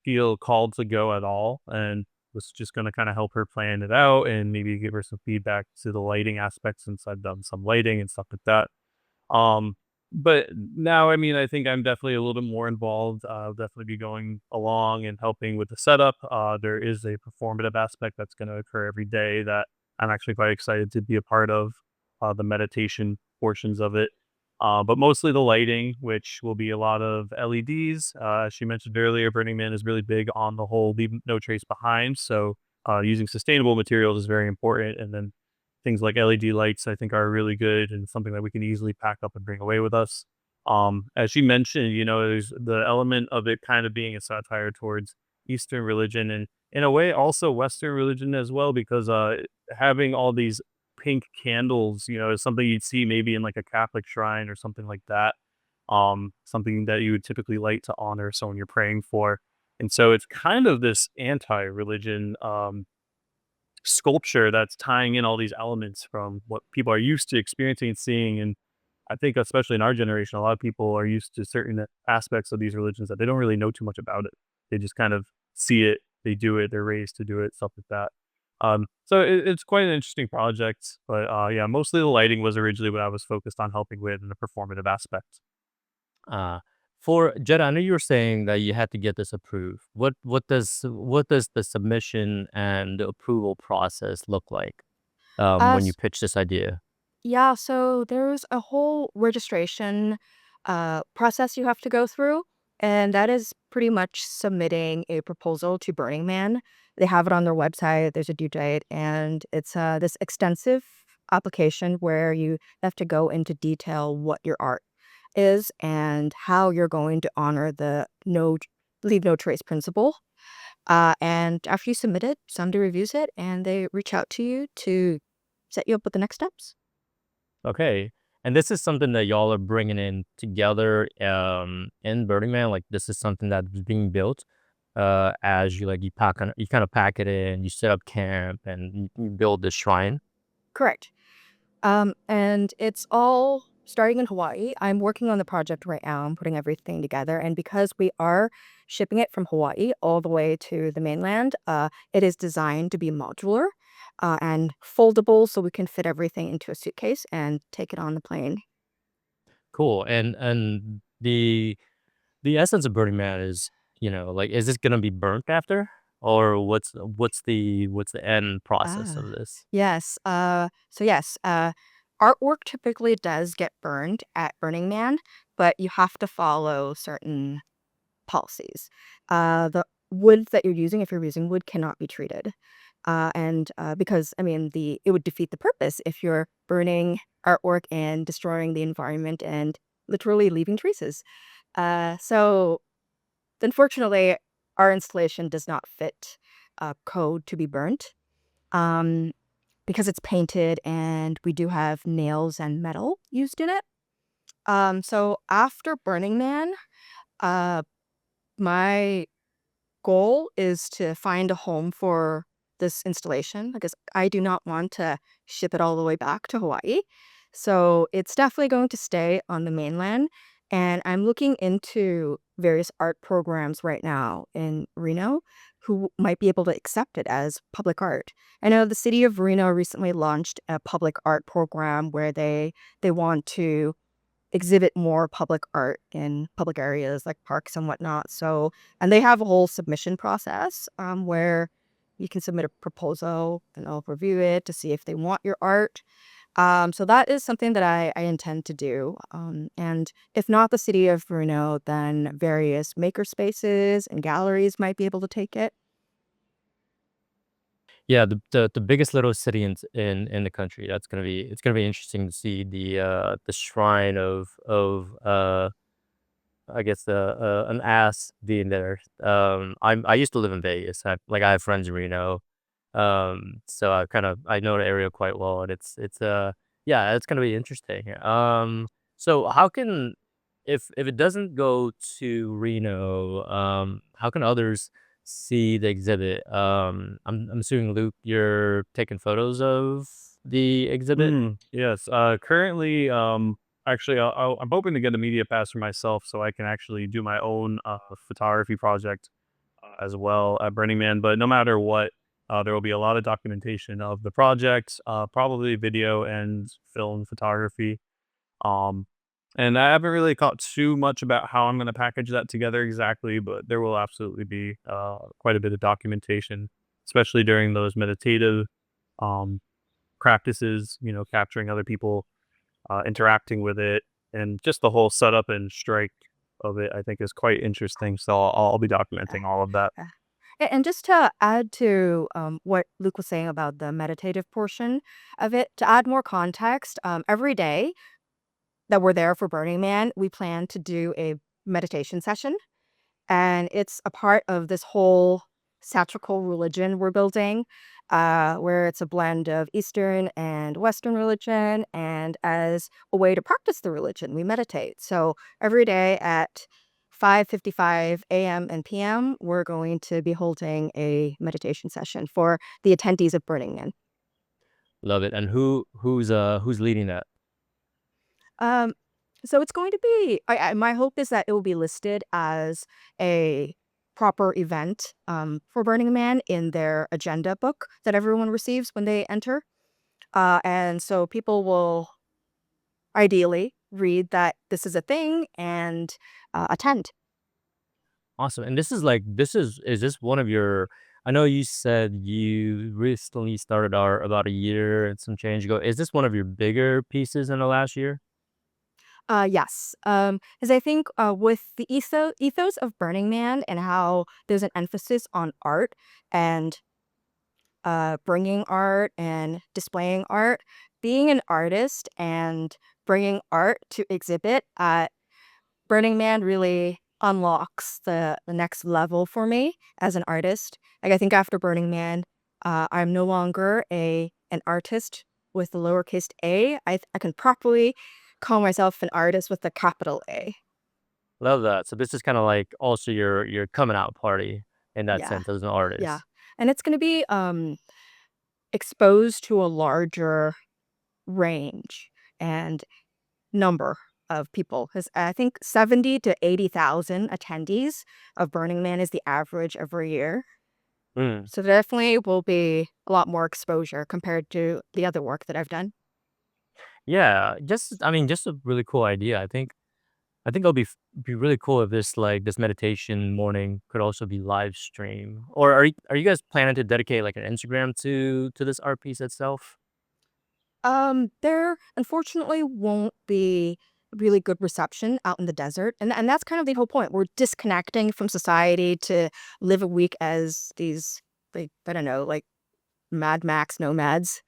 feel called to go at all, and was just going to kind of help her plan it out and maybe give her some feedback to the lighting aspect since I've done some lighting and stuff like that. Um, but now, I mean, I think I'm definitely a little bit more involved. I'll definitely be going along and helping with the setup. There is a performative aspect that's going to occur every day that I'm actually quite excited to be a part of, the meditation portions of it. But mostly the lighting, which will be a lot of LEDs. As she mentioned earlier, Burning Man is really big on the whole leave no trace behind. So using sustainable materials is very important. And then things like LED lights, I think, are really good and something that we can easily pack up and bring away with us. As you mentioned, there's the element of it kind of being a satire towards Eastern religion and in a way also Western religion as well, because having all these pink candles, is something you'd see maybe in like a Catholic shrine or something like that. Something that you would typically light to honor someone you're praying for. And so it's kind of this anti-religion sculpture that's tying in all these elements from what people are used to experiencing and seeing. And I think, especially in our generation, a lot of people are used to certain aspects of these religions that they don't really know too much about it. They just kind of see it, they do it, they're raised to do it, stuff like that. So it's quite an interesting project, but yeah, mostly the lighting was originally what I was focused on helping with in the performative aspect. Uh, for Jetta, I know you were saying that you had to get this approved. What does the submission and the approval process look like Uh, when you pitch this idea? Yeah, so there's a whole registration process you have to go through, and that is pretty much submitting a proposal to Burning Man. They have it on their website, there's a due date, and it's this extensive application where you have to go into detail what your art is and how you're going to honor the leave no trace principle. And after you submit it, somebody reviews it and they reach out to you to set you up with the next steps. Okay. And this is something that y'all are bringing in together in Burning Man. Like this is something that's being built as you kind of pack it in, you set up camp and you build this shrine. Correct. And it's all starting in Hawaii. I'm working on the project right now. I'm putting everything together. And because we are shipping it from Hawaii all the way to the mainland, it is designed to be modular and foldable so we can fit everything into a suitcase and take it on the plane. Cool. And the essence of Burning Man is, like is this gonna be burnt after? Or what's the end process Ah, of this? yes. Artwork typically does get burned at Burning Man, but you have to follow certain policies. The wood that you're using, if you're using wood, cannot be treated. And because, I mean, it would defeat the purpose if you're burning artwork and destroying the environment and literally leaving traces. So, unfortunately, our installation does not fit code to be burnt um, because it's painted and we do have nails and metal used in it. So, after Burning Man, uh, my goal is to find a home for this installation because I do not want to ship it all the way back to Hawaii. So it's definitely going to stay on the mainland. And I'm looking into various art programs right now in Reno who might be able to accept it as public art. I know the city of Reno recently launched a public art program where they want to exhibit more public art in public areas like parks and whatnot. So, and they have a whole submission process where you can submit a proposal and they'll review it to see if they want your art. So that is something that I intend to do. And if not the city of Brno, then various maker spaces and galleries might be able to take it. Yeah, the biggest little city in the country. That's gonna be it's gonna be interesting to see the shrine of I guess, an ass being there. I used to live in Vegas. I have friends in Reno, so I know the area quite well, and yeah, it's gonna be interesting. So how can if it doesn't go to Reno, how can others see the exhibit? I'm assuming Luke, you're taking photos of the exhibit. Yes. Currently, actually, I'm hoping to get a media pass for myself so I can actually do my own photography project as well at Burning Man. But no matter what, there will be a lot of documentation of the project, probably video and film photography. Um, and I haven't really thought too much about how I'm going to package that together exactly, but there will absolutely be quite a bit of documentation, especially during those meditative um, practices, capturing other people, interacting with it, and just the whole setup and strike of it, I think is quite interesting. So I'll be documenting all of that. Yeah. And just to add to what Luke was saying about the meditative portion of it, to add more context, every day that we're there for Burning Man, we plan to do a meditation session. And it's a part of this whole satirical religion we're building, where it's a blend of Eastern and Western religion. And as a way to practice the religion, we meditate. So every day at 5:55 a.m. and p.m., we're going to be holding a meditation session for the attendees of Burning Man. Love it. And who's leading that? Um, so it's going to be my hope is that it will be listed as a proper event, for Burning Man in their agenda book that everyone receives when they enter. And so people will ideally read that this is a thing and, attend. Awesome. And is this one of your I know you said you recently started art about a year and some change ago. Is this one of your bigger pieces in the last year? Yes, 'cause I think, with the ethos of Burning Man and how there's an emphasis on art and bringing art and displaying art, being an artist and bringing art to exhibit at Burning Man really unlocks the next level for me as an artist. Like, I think after Burning Man, I'm no longer an artist with the lowercase a. I can properly call myself an artist with a capital A. Love that. So this is kind of like also your coming out party in that Yeah, sense as an yeah. artist. And it's gonna be, exposed to a larger range and number of people, because I think 70 to 80,000 attendees of Burning Man is the average every year. Mm. So there definitely will be a lot more exposure compared to the other work that I've done. Yeah, just a really cool idea. I think it'll be really cool if this meditation morning could also be live stream. Or are you guys planning to dedicate like an Instagram to this art piece itself? There unfortunately won't be really good reception out in the desert, and that's kind of the whole point. We're disconnecting from society to live a week as these, like, I don't know, like Mad Max nomads.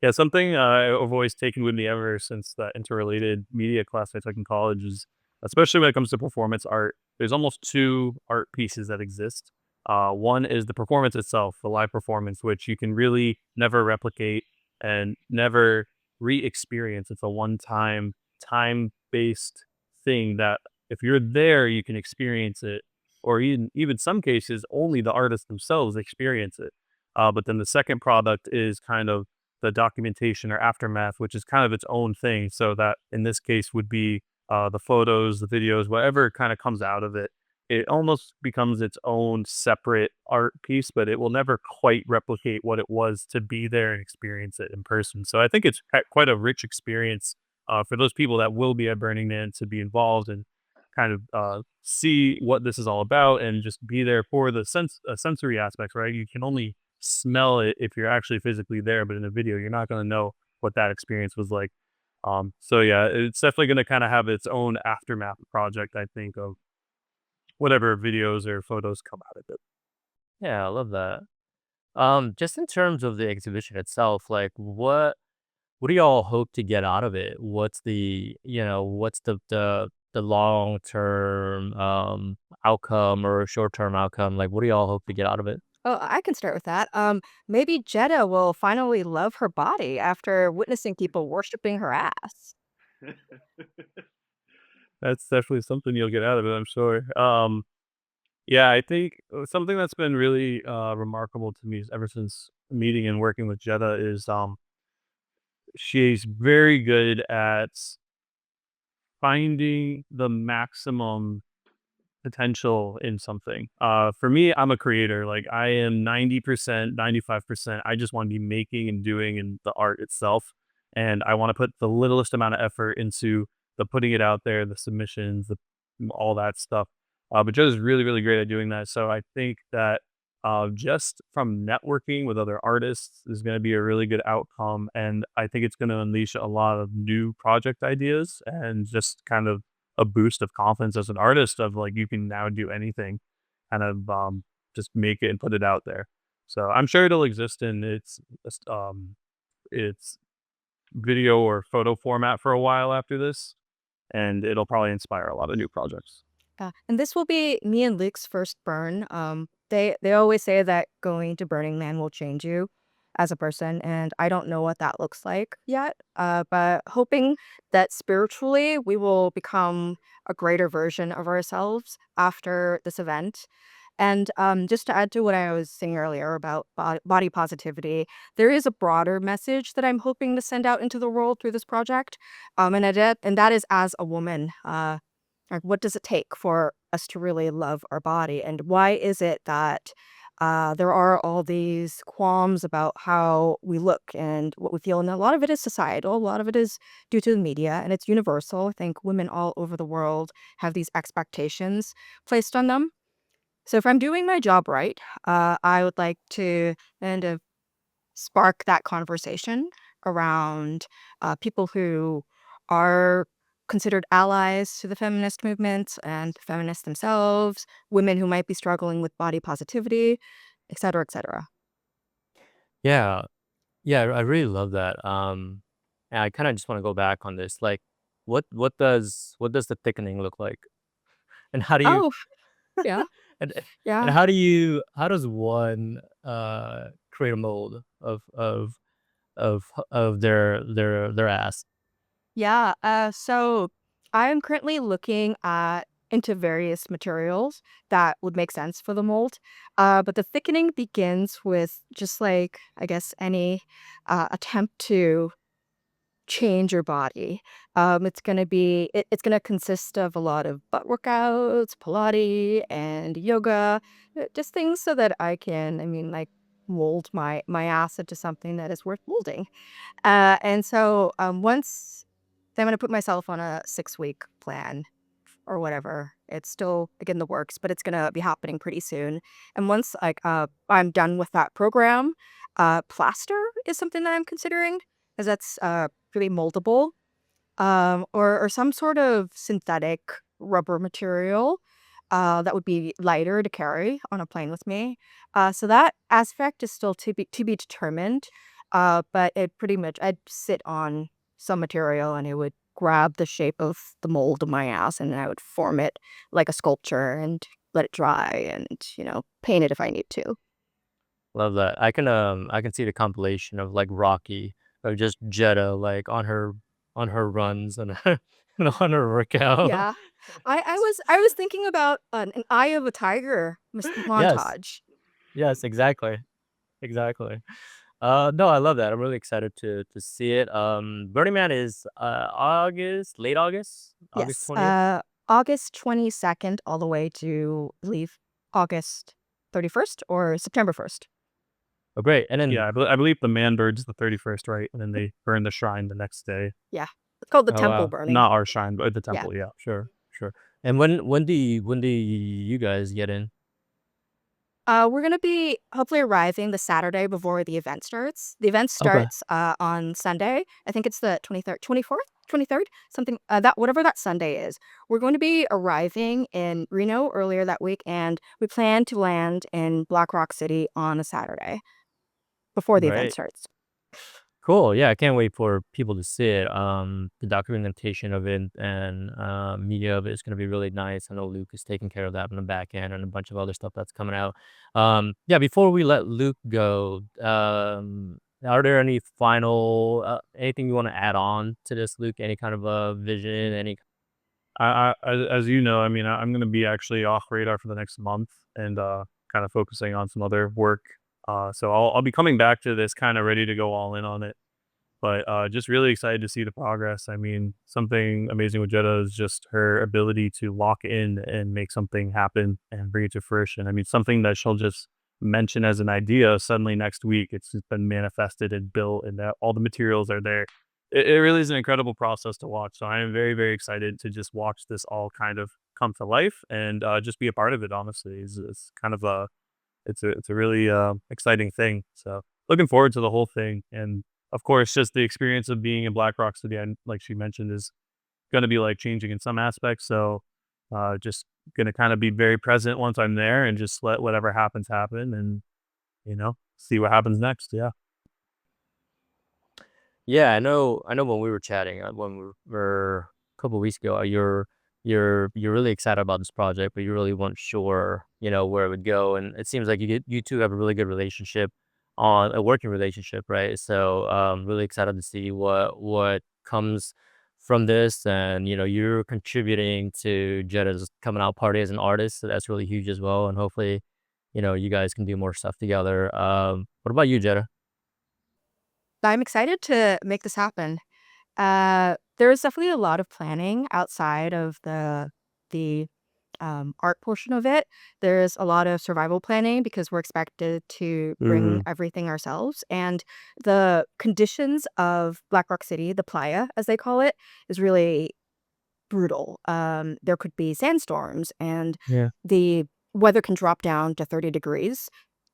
Yeah, something I've always taken with me ever since that interrelated media class I took in college is, especially when it comes to performance art, there's almost two art pieces that exist. One is the performance itself, the live performance, which you can really never replicate and never re-experience. It's a one-time, time-based thing that if you're there, you can experience it, or even some cases, only the artists themselves experience it. But then the second product is kind of the documentation or aftermath, which is kind of its own thing. So that in this case would be the photos, the videos, whatever kind of comes out of it. It almost becomes its own separate art piece, but it will never quite replicate what it was to be there and experience it in person. So I think it's quite a rich experience for those people that will be at Burning Man to be involved and kind of see what this is all about and just be there for the sensory aspects, right? You can only smell it if you're actually physically there, but in a video, you're not going to know what that experience was like. So yeah, it's definitely going to kind of have its own aftermath project, I think, of whatever videos or photos come out of it. Yeah, I love that. Just in terms of the exhibition itself, like what do y'all hope to get out of it? What's the, what's the long term outcome or short term outcome? Like, what do y'all hope to get out of it? Oh, I can start with that. Maybe Jetta will finally love her body after witnessing people worshiping her ass. That's definitely something you'll get out of it, I'm sure. Yeah, I think something that's been really remarkable to me ever since meeting and working with Jetta is she's very good at finding the maximum potential in something. For me, I'm a creator. Like I am 90%, 95%. I just want to be making and doing in the art itself. And I want to put the littlest amount of effort into the putting it out there, the submissions, all that stuff. But Joe's really, really great at doing that. So I think that just from networking with other artists is going to be a really good outcome. And I think it's going to unleash a lot of new project ideas and just kind of a boost of confidence as an artist of like you can now do anything, kind of just make it and put it out there. So I'm sure it'll exist in its video or photo format for a while after this, and it'll probably inspire a lot of new projects. Yeah, and this will be me and Luke's first burn. They always say that going to Burning Man will change you as a person, and I don't know what that looks like yet. But hoping that spiritually we will become a greater version of ourselves after this event. And just to add to what I was saying earlier about body positivity, there is a broader message that I'm hoping to send out into the world through this project. And that is as a woman. Like, what does it take for us to really love our body? And why is it that there are all these qualms about how we look and what we feel? And a lot of it is societal, a lot of it is due to the media, and it's universal. I think women all over the world have these expectations placed on them. So if I'm doing my job right, I would like to kind of spark that conversation around people who are considered allies to the feminist movement and feminists themselves, women who might be struggling with body positivity, et cetera, et cetera. Yeah, yeah, I really love that. And I kind of just want to go back on this. Like, what does the thickening look like, and how do you Oh, yeah, and and yeah, how does one create a mold of their ass? yeah. So I'm currently looking at into various materials that would make sense for the mold. But the thickening begins with just like, I guess, any attempt to change your body. It's gonna consist of a lot of butt workouts, Pilates, and yoga, just things so that I can, I mean, like, mold my ass into something that is worth molding. And so once I'm gonna put myself on a 6-week plan or whatever. It's still like in the works, but it's gonna be happening pretty soon. And once I'm done with that program, plaster is something that I'm considering because that's pretty moldable, or some sort of synthetic rubber material that would be lighter to carry on a plane with me. So that aspect is still to be determined. But it pretty much I'd sit on some material and it would grab the shape of the mold of my ass and then I would form it like a sculpture and let it dry and paint it if I need to. Love that. I can see the compilation of like Rocky or just Jetta like on her runs and and on her workout. Yeah, I was thinking about an Eye of a Tiger Yes. montage. Yes, exactly. Exactly. No, I love that. I'm really excited to see it. Burning Man is August, late August, August Yes, 20th. August 22nd all the way to, I believe, August 31st or September 1st. Oh, great. And then Yeah, I believe the man bird's the 31st, right? And then they burn the shrine the next day. Yeah. It's called the Oh temple wow. burning. Not our shrine, but the Yeah. temple. Yeah, Sure. Sure. And when do you guys get in? We're gonna be hopefully arriving the Saturday before the event starts. The event Okay. starts on Sunday. I think it's the 23rd, 24th, 23rd, something that whatever that Sunday is. We're going to be arriving in Reno earlier that week, and we plan to land in Black Rock City on a Saturday before the event Right. starts. Cool. Yeah, I can't wait for people to see it. The documentation of it and media of it is going to be really nice. I know Luke is taking care of that on the back end and a bunch of other stuff that's coming out. Yeah, before we let Luke go, are there any final anything you want to add on to this, Luke? Any kind of a vision? Any? as you know, I mean, I'm going to be actually off radar for the next month and kind of focusing on some other work. So I'll be coming back to this kind of ready to go all in on it. But just really excited to see the progress. I mean, something amazing with Jetta is just her ability to lock in and make something happen and bring it to fruition. I mean, something that she'll just mention as an idea suddenly next week, it's just been manifested and built, and that all the materials are there. It really is an incredible process to watch. So I am very, very excited to just watch this all kind of come to life and just be a part of it. Honestly, it's kind of a it's a really exciting thing. So looking forward to the whole thing, and of course, just the experience of being in Black Rock City, and like she mentioned, is going to be like changing in some aspects. So just going to kind of be very present once I'm there, and just let whatever happens happen, and see what happens next. Yeah. Yeah, I know. I know when we were chatting, when were a couple weeks ago, you're really excited about this project, but you really weren't sure, where it would go. And it seems like you two have a really good relationship, on a working relationship, right? So, really excited to see what comes from this, and you're contributing to Jetta's coming out party as an artist, so that's really huge as well. And hopefully, you guys can do more stuff together. What about you, Jetta? I'm excited to make this happen. There's definitely a lot of planning outside of the art portion of it. There's a lot of survival planning because we're expected to bring Mm, everything ourselves. And the conditions of Black Rock City, the playa, as they call it, is really brutal. There could be sandstorms, and yeah. the weather can drop down to 30 degrees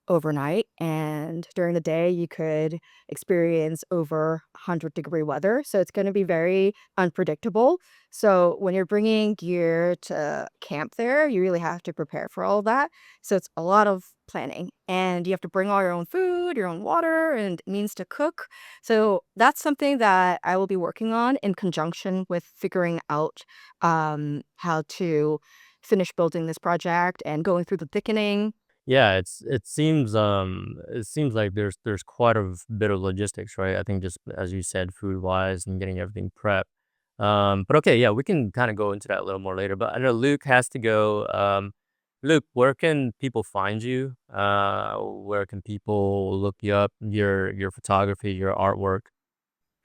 overnight, and during the day you could experience over 100-degree weather, so it's going to be very unpredictable. So when you're bringing gear to camp there, you really have to prepare for all of that. So it's a lot of planning, and you have to bring all your own food, your own water, and means to cook. So that's something that I will be working on in conjunction with figuring out how to finish building this project and going through the thickening. Yeah, it seems like there's quite a bit of logistics, right? I think just as you said, food wise and getting everything prepped. But okay, yeah, we can kind of go into that a little more later. But I know Luke has to go. Luke, where can people find you? Where can people look you up? Your photography, your artwork.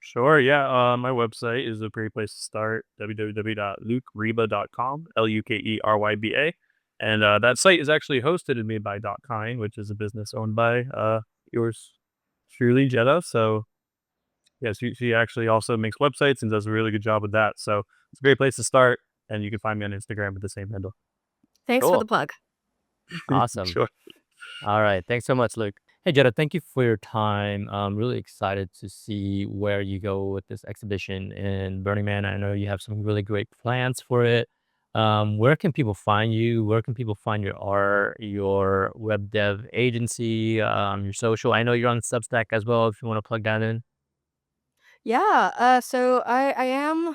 Sure. Yeah. My website is a great place to start. www.lukeryba.com. LUKERYBA. And that site is actually hosted and made by Kind, which is a business owned by yours truly, Jetta. So yeah, she actually also makes websites and does a really good job with that. So it's a great place to start. And you can find me on Instagram with the same handle. Thanks for the Cool, plug. awesome. Sure. All right. Thanks so much, Luke. Hey, Jetta, thank you for your time. I'm really excited to see where you go with this exhibition in Burning Man. I know you have some really great plans for it. Where can people find you? Where can people find your art, your web dev agency, your social? I know you're on Substack as well, if you want to plug that in. Yeah, so I am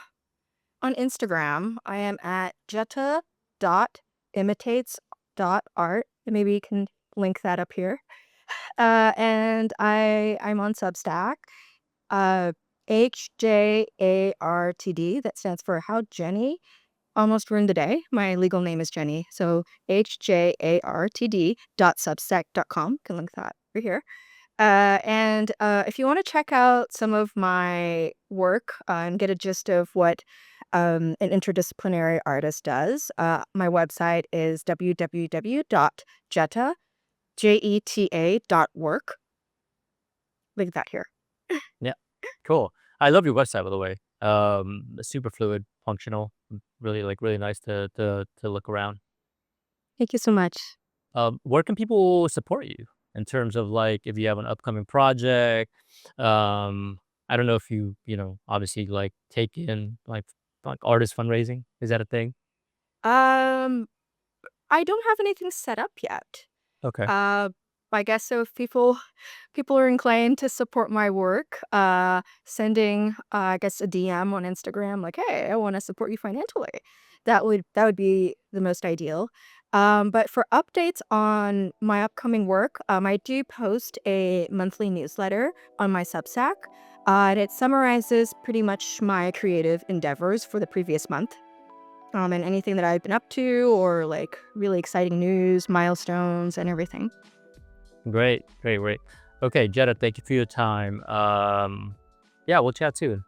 on Instagram. I am at jetta.imitates.art. And maybe you can link that up here. And I'm on Substack. Uh, HJARTD. That stands for How Jenny Almost Ruined the Day. My legal name is Jenny. So HJARTD.substack.com. Can link that over here. And if you want to check out some of my work and get a gist of what an interdisciplinary artist does, my website is www.jeta.work. Link that here. Yeah. Cool. I love your website, by the way. super fluid, functional, really really nice to look around. Thank you so much. Where can people support you in terms of like if you have an upcoming project? Um, I don't know if obviously like take in like artist fundraising. Is that a thing? Um, I don't have anything set up yet. Okay. Uh, I guess so if people are inclined to support my work, sending, I guess, a DM on Instagram like, "Hey, I wanna support you financially." That would be the most ideal. But for updates on my upcoming work, I do post a monthly newsletter on my Substack, and it summarizes pretty much my creative endeavors for the previous month, and anything that I've been up to or, like, really exciting news, milestones, and everything. Great, great, great. Okay, Jetta, thank you for your time. Yeah, we'll chat soon.